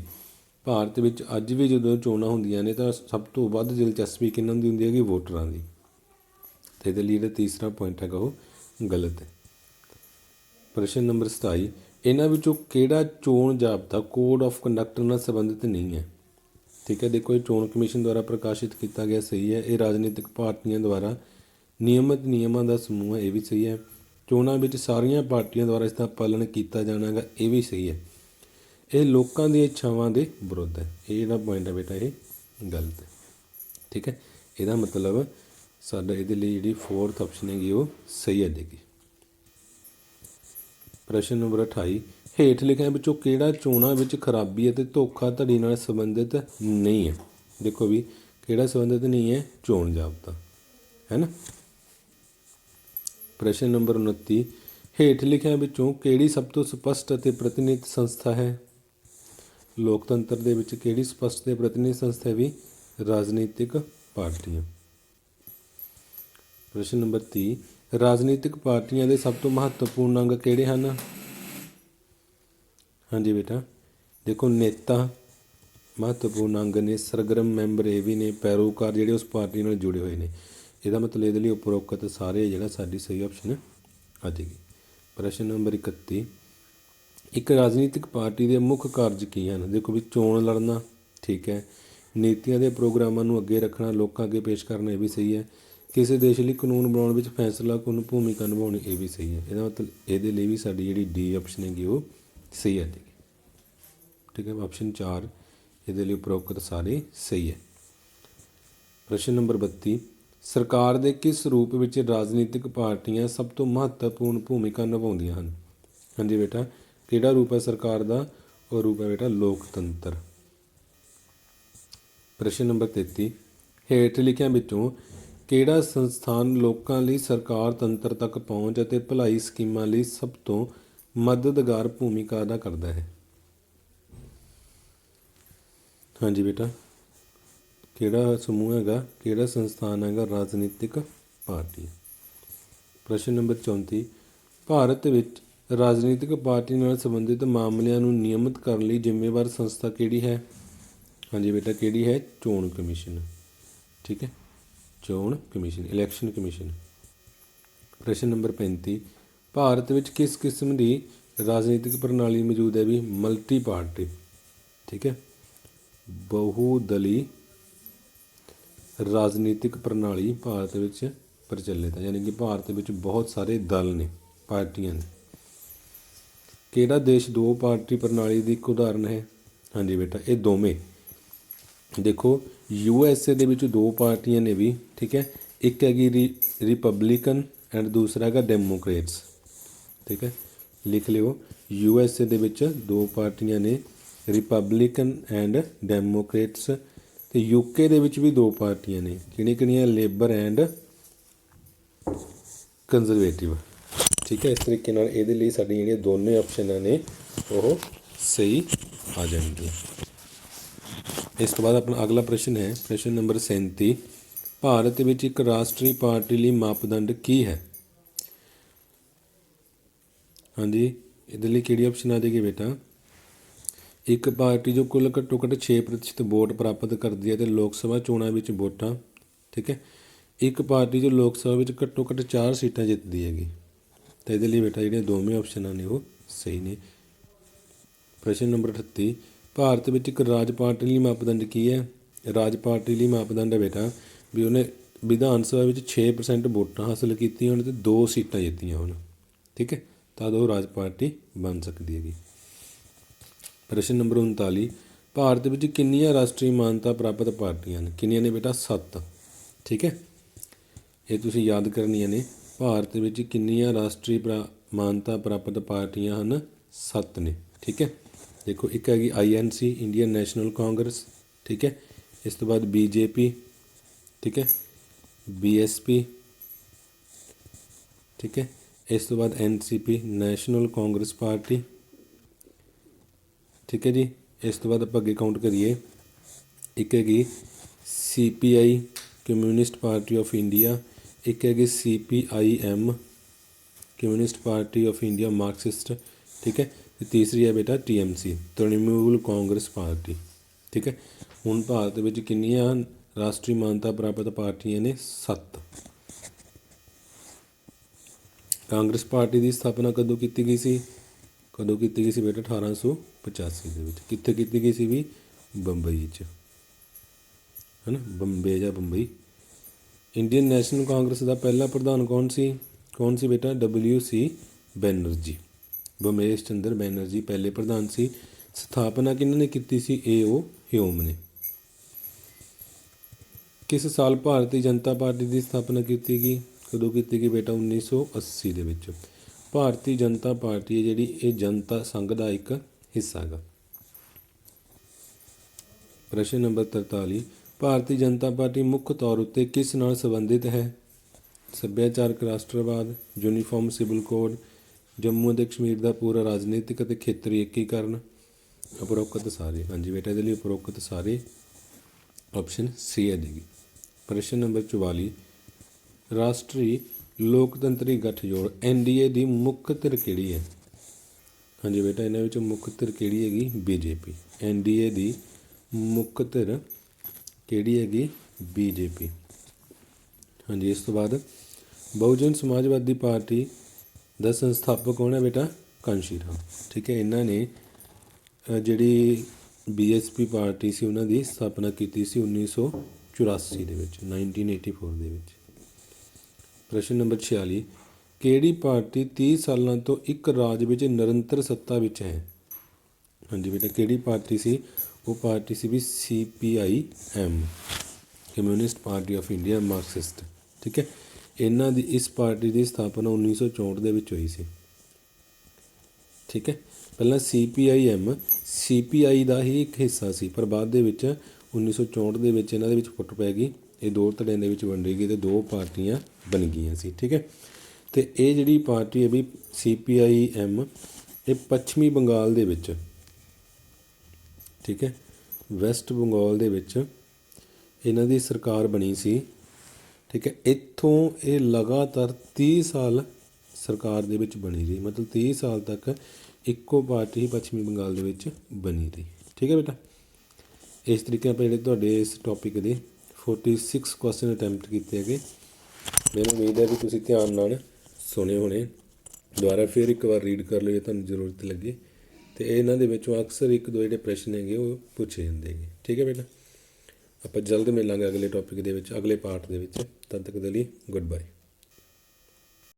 ਭਾਰਤ ਵਿੱਚ ਅੱਜ ਵੀ ਜਦੋਂ ਚੋਣਾਂ ਹੁੰਦੀਆਂ ਨੇ ਤਾਂ ਸਭ ਤੋਂ ਵੱਧ ਦਿਲਚਸਪੀ ਕਿਹਨਾਂ ਦੀ ਹੁੰਦੀ ਹੈਗੀ? ਵੋਟਰਾਂ ਦੀ। ਅਤੇ ਇਹਦੇ ਲਈ ਜਿਹੜਾ ਤੀਸਰਾ ਪੁਆਇੰਟ ਹੈਗਾ ਉਹ ਗਲਤ ਹੈ। ਪ੍ਰਸ਼ਨ ਨੰਬਰ 27, ਇਹਨਾਂ ਵਿੱਚੋਂ ਕਿਹੜਾ ਚੋਣ ਜ਼ਾਬਤਾ ਕੋਡ ਆਫ ਕੰਡਕਟ ਨਾਲ ਸੰਬੰਧਿਤ ਨਹੀਂ ਹੈ? ਠੀਕ ਹੈ, ਦੇਖੋ ਇਹ ਚੋਣ ਕਮਿਸ਼ਨ ਦੁਆਰਾ ਪ੍ਰਕਾਸ਼ਿਤ ਕੀਤਾ ਗਿਆ, ਸਹੀ ਹੈ। ਇਹ ਰਾਜਨੀਤਿਕ ਪਾਰਟੀਆਂ ਦੁਆਰਾ ਨਿਯਮਿਤ ਨਿਯਮਾਂ ਦਾ ਸਮੂਹ ਹੈ, ਇਹ ਵੀ ਸਹੀ ਹੈ। ਚੋਣਾਂ ਵਿੱਚ ਸਾਰੀਆਂ ਪਾਰਟੀਆਂ ਦੁਆਰਾ ਇਸ ਦਾ ਪਾਲਣ ਕੀਤਾ ਜਾਣਾ ਹੈਗਾ, ਇਹ ਵੀ ਸਹੀ ਹੈ। ਇਹ ਲੋਕਾਂ ਦੀਆਂ ਇੱਛਾਵਾਂ ਦੇ ਵਿਰੁੱਧ ਹੈ, ਇਹ ਜਿਹੜਾ ਪੁਆਇੰਟ ਹੈ ਬੇਟਾ ਇਹ ਗਲਤ ਹੈ। ਠੀਕ ਹੈ, ਇਹਦਾ ਮਤਲਬ ਸਾਡਾ ਇਹਦੇ ਲਈ ਜਿਹੜੀ 4th ਆਪਸ਼ਨ ਹੈਗੀ ਉਹ ਸਹੀ ਹੈ ਜਾਏਗੀ। ਪ੍ਰਸ਼ਨ ਨੰਬਰ 28, ਹੇਠ ਲਿਖਿਆਂ ਵਿੱਚੋਂ ਕਿਹੜਾ ਚੋਣਾਂ ਵਿੱਚ ਖਰਾਬੀ ਅਤੇ ਧੋਖਾਧੜੀ ਨਾਲ ਸੰਬੰਧਿਤ ਨਹੀਂ ਹੈ? ਦੇਖੋ ਵੀ ਕਿਹੜਾ ਸੰਬੰਧਿਤ ਨਹੀਂ ਹੈ? ਚੋਣ ਜ਼ਾਬਤਾ, ਹੈ ਨਾ। ਪ੍ਰਸ਼ਨ ਨੰਬਰ 29, ਹੇਠ ਲਿਖਿਆਂ ਵਿੱਚੋਂ ਕਿਹੜੀ ਸਭ ਤੋਂ ਸਪਸ਼ਟ ਅਤੇ ਪ੍ਰਤੀਨਿਧ ਸੰਸਥਾ ਹੈ? ਲੋਕਤੰਤਰ ਦੇ ਵਿੱਚ ਕਿਹੜੀ ਸਪਸ਼ਟ ਅਤੇ ਪ੍ਰਤੀਨਿਧ ਸੰਸਥਾ ਹੈ ਵੀ? ਰਾਜਨੀਤਿਕ ਪਾਰਟੀਆਂ। ਪ੍ਰਸ਼ਨ ਨੰਬਰ 30, ਰਾਜਨੀਤਿਕ ਪਾਰਟੀਆਂ ਦੇ ਸਭ ਤੋਂ ਮਹੱਤਵਪੂਰਨ ਅੰਗ ਕਿਹੜੇ ਹਨ? ਹਾਂਜੀ ਬੇਟਾ, ਦੇਖੋ ਨੇਤਾ ਮਹੱਤਵਪੂਰਨ ਅੰਗ ਨੇ, ਸਰਗਰਮ ਮੈਂਬਰ ਇਹ ਵੀ ਨੇ, ਪੈਰੋਕਾਰ ਜਿਹੜੇ ਉਸ ਪਾਰਟੀ ਨਾਲ ਜੁੜੇ ਹੋਏ ਨੇ। ਇਹਦਾ ਮਤਲਬ ਇਹਦੇ ਲਈ ਉਪਰੋਕਤ ਸਾਰੇ ਜਿਹੜਾ ਸਾਡੀ ਸਹੀ ਆਪਸ਼ਨ ਆ ਜਾਏਗੀ। ਪ੍ਰਸ਼ਨ ਨੰਬਰ 31, ਇੱਕ ਰਾਜਨੀਤਿਕ ਪਾਰਟੀ ਦੇ ਮੁੱਖ ਕਾਰਜ ਕੀ ਹਨ? ਦੇਖੋ ਵੀ ਚੋਣ ਲੜਨਾ, ਠੀਕ ਹੈ। ਨੀਤੀਆਂ ਦੇ ਪ੍ਰੋਗਰਾਮਾਂ ਨੂੰ ਅੱਗੇ ਰੱਖਣਾ, ਲੋਕਾਂ ਅੱਗੇ ਪੇਸ਼ ਕਰਨਾ, ਇਹ ਵੀ ਸਹੀ ਹੈ। ਕਿਸੇ ਦੇਸ਼ ਲਈ ਕਾਨੂੰਨ ਬਣਾਉਣ ਵਿੱਚ ਫੈਸਲਾਕੁੰਨ ਭੂਮਿਕਾ ਨਿਭਾਉਣੀ, ਇਹ ਵੀ ਸਹੀ ਹੈ। ਇਹਦਾ ਮਤਲਬ ਇਹਦੇ ਲਈ ਵੀ ਸਾਡੀ ਜਿਹੜੀ ਡੀ ਆਪਸ਼ਨ ਹੈਗੀ ਉਹ ਸਹੀ ਹੈ। ਠੀਕ ਹੈ, ਆਪਸ਼ਨ 4 ਇਹਦੇ ਲਈ ਉਪਰੋਕਤ ਸਾਰੇ ਸਹੀ ਹੈ। ਪ੍ਰਸ਼ਨ ਨੰਬਰ 32, ਸਰਕਾਰ ਦੇ ਕਿਸ ਰੂਪ ਵਿੱਚ ਰਾਜਨੀਤਿਕ ਪਾਰਟੀਆਂ ਸਭ ਤੋਂ ਮਹੱਤਵਪੂਰਨ ਭੂਮਿਕਾ ਨਿਭਾਉਂਦੀਆਂ ਹਨ? ਹਾਂਜੀ ਬੇਟਾ, ਕਿਹੜਾ ਰੂਪ ਹੈ ਸਰਕਾਰ ਦਾ? ਉਹ ਰੂਪ ਹੈ ਬੇਟਾ ਲੋਕਤੰਤਰ। ਪ੍ਰਸ਼ਨ ਨੰਬਰ 33, ਹੇਠ ਲਿਖਿਆਂ ਵਿੱਚੋਂ ਕਿਹੜਾ ਸੰਸਥਾਨ ਲੋਕਾਂ ਲਈ ਸਰਕਾਰ ਤੰਤਰ ਤੱਕ ਪਹੁੰਚ ਅਤੇ ਭਲਾਈ ਸਕੀਮਾਂ ਲਈ ਸਭ ਤੋਂ ਮਦਦਗਾਰ ਭੂਮਿਕਾ ਅਦਾ ਕਰਦਾ ਹੈ? ਹਾਂਜੀ ਬੇਟਾ, ਕਿਹੜਾ ਸਮੂਹ ਹੈਗਾ, ਕਿਹੜਾ ਸੰਸਥਾਨ ਹੈਗਾ? ਰਾਜਨੀਤਿਕ ਪਾਰਟੀ। ਪ੍ਰਸ਼ਨ ਨੰਬਰ 34, ਭਾਰਤ ਵਿੱਚ ਰਾਜਨੀਤਿਕ ਪਾਰਟੀ ਨਾਲ ਸੰਬੰਧਿਤ ਮਾਮਲਿਆਂ ਨੂੰ ਨਿਯਮਿਤ ਕਰਨ ਲਈ ਜ਼ਿੰਮੇਵਾਰ ਸੰਸਥਾ ਕਿਹੜੀ ਹੈ? ਹਾਂਜੀ ਬੇਟਾ, ਕਿਹੜੀ ਹੈ? ਚੋਣ ਕਮਿਸ਼ਨ। ਠੀਕ ਹੈ, ਚੋਣ ਕਮਿਸ਼ਨ, ਇਲੈਕਸ਼ਨ ਕਮਿਸ਼ਨ। ਪ੍ਰਸ਼ਨ ਨੰਬਰ 35, ਭਾਰਤ ਵਿੱਚ ਕਿਸ ਕਿਸਮ ਦੀ ਰਾਜਨੀਤਿਕ ਪ੍ਰਣਾਲੀ ਮੌਜੂਦ ਹੈ ਵੀ? Multi party. ਠੀਕ ਹੈ, ਬਹੁਦਲੀ ਰਾਜਨੀਤਿਕ ਪ੍ਰਣਾਲੀ ਭਾਰਤ ਵਿੱਚ ਪ੍ਰਚਲਿਤ ਹੈ, ਯਾਨੀ ਕਿ ਭਾਰਤ ਵਿੱਚ ਬਹੁਤ ਸਾਰੇ ਦਲ ਨੇ, ਪਾਰਟੀਆਂ ਨੇ। ਕਿਹੜਾ ਦੇਸ਼ 2 ਪਾਰਟੀ ਪ੍ਰਣਾਲੀ ਦੀ ਇੱਕ ਉਦਾਹਰਨ ਹੈ? ਹਾਂਜੀ ਬੇਟਾ, ਇਹ ਦੋਵੇਂ। ਦੇਖੋ USA ਦੇ ਵਿੱਚ 2 ਪਾਰਟੀਆਂ ਨੇ ਵੀ, ਠੀਕ ਹੈ। ਇੱਕ ਹੈਗੀ ਰਿਪਬਲਿਕਨ ਐਂਡ ਦੂਸਰਾ ਹੈਗਾ ਡੈਮੋਕਰੇਟਸ। ਠੀਕ ਹੈ, ਲਿਖ ਲਿਓ, USA ਦੇ ਵਿੱਚ 2 ਪਾਰਟੀਆਂ ਨੇ, ਰਿਪਬਲਿਕਨ ਐਂਡ ਡੈਮੋਕਰੇਟਸ। ਅਤੇ UK ਦੇ ਵਿੱਚ ਵੀ 2 ਪਾਰਟੀਆਂ ਨੇ, ਕਿਹੜੀਆਂ ਕਿਹੜੀਆਂ? Labour and conservative. ਠੀਕ ਹੈ, ਇਸ ਤਰੀਕੇ ਨਾਲ ਇਹਦੇ ਲਈ ਸਾਡੀਆਂ ਜਿਹੜੀਆਂ ਦੋਨੇ ਆਪਸ਼ਨਾਂ ਨੇ ਉਹ ਸਹੀ ਆ ਜਾਣਗੀਆਂ। ਇਸ ਤੋਂ ਬਾਅਦ ਆਪਣਾ ਅਗਲਾ ਪ੍ਰਸ਼ਨ ਹੈ ਪ੍ਰਸ਼ਨ ਨੰਬਰ 37, ਭਾਰਤ ਵਿੱਚ ਇੱਕ ਰਾਸ਼ਟਰੀ ਪਾਰਟੀ ਲਈ ਮਾਪਦੰਡ ਕੀ ਹੈ? ਹਾਂਜੀ, ਇਹਦੇ ਲਈ ਕਿਹੜੀ ਆਪਸ਼ਨ ਆ ਜਾਏਗੀ ਬੇਟਾ? ਇੱਕ ਪਾਰਟੀ ਜੋ ਕੁੱਲ ਘੱਟੋ ਘੱਟ 6% ਵੋਟ ਪ੍ਰਾਪਤ ਕਰਦੀ ਹੈ ਅਤੇ ਲੋਕ ਸਭਾ ਚੋਣਾਂ ਵਿੱਚ ਵੋਟਾਂ, ਠੀਕ ਹੈ। ਇੱਕ ਪਾਰਟੀ ਜੋ ਲੋਕ ਸਭਾ ਵਿੱਚ ਘੱਟੋ ਘੱਟ 4 ਸੀਟਾਂ ਜਿੱਤਦੀ ਹੈਗੀ। ਤਾਂ ਇਹਦੇ ਲਈ ਬੇਟਾ ਜਿਹੜੀਆਂ ਦੋਵੇਂ ਆਪਸ਼ਨਾਂ ਨੇ ਉਹ ਸਹੀ ਨੇ। ਪ੍ਰਸ਼ਨ ਨੰਬਰ 38, ਭਾਰਤ ਵਿੱਚ ਇੱਕ ਰਾਜ ਪਾਰਟੀ ਲਈ ਮਾਪਦੰਡ ਕੀ ਹੈ? ਰਾਜ ਪਾਰਟੀ ਲਈ ਮਾਪਦੰਡ ਹੈ ਬੇਟਾ ਵੀ ਉਹਨੇ ਵਿਧਾਨ ਸਭਾ ਵਿੱਚ 6% ਵੋਟਾਂ ਹਾਸਲ ਕੀਤੀਆਂ ਹੋਣ ਅਤੇ 2 ਸੀਟਾਂ ਜਿੱਤੀਆਂ ਹੋਣ, ਠੀਕ ਹੈ, ਤਦ ਉਹ ਰਾਜ ਪਾਰਟੀ ਬਣ ਸਕਦੀ ਹੈਗੀ। ਪ੍ਰਸ਼ਨ ਨੰਬਰ 39, ਭਾਰਤ ਵਿੱਚ ਕਿੰਨੀਆਂ ਰਾਸ਼ਟਰੀ ਮਾਨਤਾ ਪ੍ਰਾਪਤ ਪਾਰਟੀਆਂ ਹਨ? ਕਿੰਨੀਆਂ ਨੇ ਬੇਟਾ? 7। ਠੀਕ ਹੈ, ਇਹ ਤੁਸੀਂ ਯਾਦ ਕਰਨੀਆਂ ਨੇ। ਭਾਰਤ ਵਿੱਚ ਕਿੰਨੀਆਂ ਰਾਸ਼ਟਰੀ ਮਾਨਤਾ ਪ੍ਰਾਪਤ ਪਾਰਟੀਆਂ ਹਨ? 7 ਨੇ। ਠੀਕ ਹੈ, ਦੇਖੋ ਇੱਕ ਹੈਗੀ INC, ਇੰਡੀਅਨ ਨੈਸ਼ਨਲ ਕਾਂਗਰਸ, ਠੀਕ ਹੈ। ਇਸ ਤੋਂ ਬਾਅਦ BJP, ठीक है, BSP, ठीक है। इस तो बाद NCP नैशनल कांग्रेस पार्टी, ठीक है जी। इस तो बाद आप अगे काउंट करिए, एक हैगी CPI communist party of India, एक हैगी CPIM communist party of India Marxist, ठीक है। तो तीसरी है बेटा TMC तृणमूल कांग्रेस पार्टी, ठीक है। हुण भारत विच किन्नियां राष्ट्री मानता प्राप्त पार्टियां ने? 7। कांग्रेस पार्टी की स्थापना कदों की गई सी? कदों की गई सी बेटा? 1885 ਦੇ ਵਿੱਚ। कित्थे की गई सी भी? बंबई च, है ना, बंबे या बंबई। इंडियन नैशनल कांग्रेस का पहला प्रधान कौन सी? कौन सी बेटा? WC बैनर्जी, बमेश चंद्र बैनर्जी पहले प्रधान सी। स्थापना किन्होंने की सी? AO ह्यूम ने। किस साल भारतीय जनता पार्टी की स्थापना की गई? कदों की गई बेटा? 1980 ਦੇ ਵਿੱਚ। ਭਾਰਤੀ ਜਨਤਾ ਪਾਰਟੀ ਹੈ ਜਿਹੜੀ, ਇਹ ਜਨਤਾ ਸੰਘ ਦਾ ਇੱਕ ਹਿੱਸਾ ਹੈਗਾ। ਪ੍ਰਸ਼ਨ ਨੰਬਰ 43, ਭਾਰਤੀ ਜਨਤਾ ਪਾਰਟੀ ਮੁੱਖ ਤੌਰ ਉੱਤੇ ਕਿਸ ਨਾਲ ਸੰਬੰਧਿਤ ਹੈ? ਸੱਭਿਆਚਾਰਕ ਰਾਸ਼ਟਰਵਾਦ, ਯੂਨੀਫਾਰਮ ਸਿਵਲ ਕੋਡ, ਜੰਮੂ ਅਤੇ ਕਸ਼ਮੀਰ ਦਾ ਪੂਰਾ ਰਾਜਨੀਤਿਕ ਅਤੇ ਖੇਤਰੀ ਏਕੀਕਰਨ, ਉਪਰੋਕਤ ਸਾਰੇ। ਹਾਂਜੀ ਬੇਟਾ, ਇਹਦੇ ਲਈ ਉਪਰੋਕਤ ਸਾਰੇ ਆਪਸ਼ਨ C ਹੈ ਜੀ। ਪ੍ਰਸ਼ਨ ਨੰਬਰ 44, ਰਾਸ਼ਟਰੀ ਲੋਕਤੰਤਰੀ ਗਠਜੋੜ NDA ਦੀ ਮੁੱਖ ਧਿਰ ਕਿਹੜੀ ਹੈ? ਹਾਂਜੀ ਬੇਟਾ, ਇਹਨਾਂ ਵਿੱਚ ਮੁੱਖ ਧਿਰ ਕਿਹੜੀ ਹੈਗੀ? BJP। NDA ਦੀ ਮੁੱਖ ਧਿਰ ਕਿਹੜੀ ਹੈਗੀ? BJP। ਹਾਂਜੀ, ਇਸ ਤੋਂ ਬਾਅਦ ਬਹੁਜਨ ਸਮਾਜਵਾਦੀ ਪਾਰਟੀ ਦਾ ਸੰਸਥਾਪਕ ਕੌਣ ਹੈ ਬੇਟਾ? ਕਾਂਸ਼ੀ ਰਾਮ, ਠੀਕ ਹੈ। ਇਹਨਾਂ ਨੇ ਜਿਹੜੀ BSP ਪਾਰਟੀ ਸੀ ਉਹਨਾਂ ਦੀ ਸਥਾਪਨਾ ਕੀਤੀ ਸੀ 1984 ਦੇ ਵਿੱਚ, 1984 ਦੇ ਵਿੱਚ। ਪ੍ਰਸ਼ਨ ਨੰਬਰ 46, ਕਿਹੜੀ ਪਾਰਟੀ 30 ਸਾਲਾਂ ਤੋਂ ਇੱਕ ਰਾਜ ਵਿੱਚ ਨਿਰੰਤਰ ਸੱਤਾ ਵਿੱਚ ਹੈ? ਹਾਂਜੀ ਬੇਟਾ, ਕਿਹੜੀ ਪਾਰਟੀ ਸੀ? ਉਹ ਪਾਰਟੀ ਸੀ ਵੀ CPIM Communist Party of India Marxist, ਠੀਕ ਹੈ। ਇਹਨਾਂ ਦੀ ਇਸ ਪਾਰਟੀ ਦੀ ਸਥਾਪਨਾ 1964 ਦੇ ਵਿੱਚ ਹੋਈ ਸੀ, ਠੀਕ ਹੈ। ਪਹਿਲਾਂ CPIM CPI ਦਾ ਹੀ ਇੱਕ ਹਿੱਸਾ ਸੀ, ਪਰ ਬਾਅਦ ਦੇ ਵਿੱਚ 1964 ਦੇ ਵਿੱਚ ਇਹਨਾਂ ਦੇ ਵਿੱਚ ਫੁੱਟ ਪੈ ਗਈ, ਇਹ ਦੋ ਧੜਿਆਂ ਦੇ ਵਿੱਚ ਵੰਡੀ ਗਈ ਅਤੇ ਦੋ ਪਾਰਟੀਆਂ ਬਣ ਗਈਆਂ ਸੀ, ਠੀਕ ਹੈ। ਅਤੇ ਇਹ ਜਿਹੜੀ ਪਾਰਟੀ ਹੈ ਵੀ CPIM, ਇਹ ਪੱਛਮੀ ਬੰਗਾਲ ਦੇ ਵਿੱਚ, ਠੀਕ ਹੈ, ਵੈਸਟ ਬੰਗਾਲ ਦੇ ਵਿੱਚ ਇਹਨਾਂ ਦੀ ਸਰਕਾਰ ਬਣੀ ਸੀ, ਠੀਕ ਹੈ। ਇੱਥੋਂ ਇਹ ਲਗਾਤਾਰ 30 ਸਾਲ ਸਰਕਾਰ ਦੇ ਵਿੱਚ ਬਣੀ ਰਹੀ, ਮਤਲਬ 30 ਸਾਲ ਤੱਕ ਇੱਕੋ ਪਾਰਟੀ ਹੀ ਪੱਛਮੀ ਬੰਗਾਲ ਦੇ ਵਿੱਚ ਬਣੀ ਰਹੀ, ਠੀਕ ਹੈ ਬੇਟਾ। ਇਸ ਤਰੀਕੇ ਆਪਾਂ ਜਿਹੜੇ ਤੁਹਾਡੇ ਇਸ ਟੌਪਿਕ ਦੇ 46 ਕੁਐਸਚਨ ਅਟੈਂਪਟ ਕੀਤੇ ਹੈਗੇ। ਮੈਨੂੰ ਉਮੀਦ ਹੈ ਵੀ ਤੁਸੀਂ ਧਿਆਨ ਨਾਲ ਸੁਣੇ ਹੋਣੇ। ਦੁਬਾਰਾ ਫਿਰ ਇੱਕ ਵਾਰ ਰੀਡ ਕਰ ਲਓ ਜੇ ਤੁਹਾਨੂੰ ਜ਼ਰੂਰਤ ਲੱਗੇ, ਅਤੇ ਇਹਨਾਂ ਦੇ ਵਿੱਚੋਂ ਅਕਸਰ ਇੱਕ ਦੋ ਜਿਹੜੇ ਪ੍ਰਸ਼ਨ ਹੈਗੇ ਉਹ ਪੁੱਛੇ ਜਾਂਦੇ ਹੈਗੇ, ਠੀਕ ਹੈ ਬੇਟਾ। ਆਪਾਂ ਜਲਦ ਮਿਲਾਂਗੇ ਅਗਲੇ ਟੌਪਿਕ ਦੇ ਵਿੱਚ, ਅਗਲੇ ਪਾਰਟ ਦੇ ਵਿੱਚ। ਤਦ ਤੱਕ ਦੇ ਲਈ ਗੁੱਡ ਬਾਏ।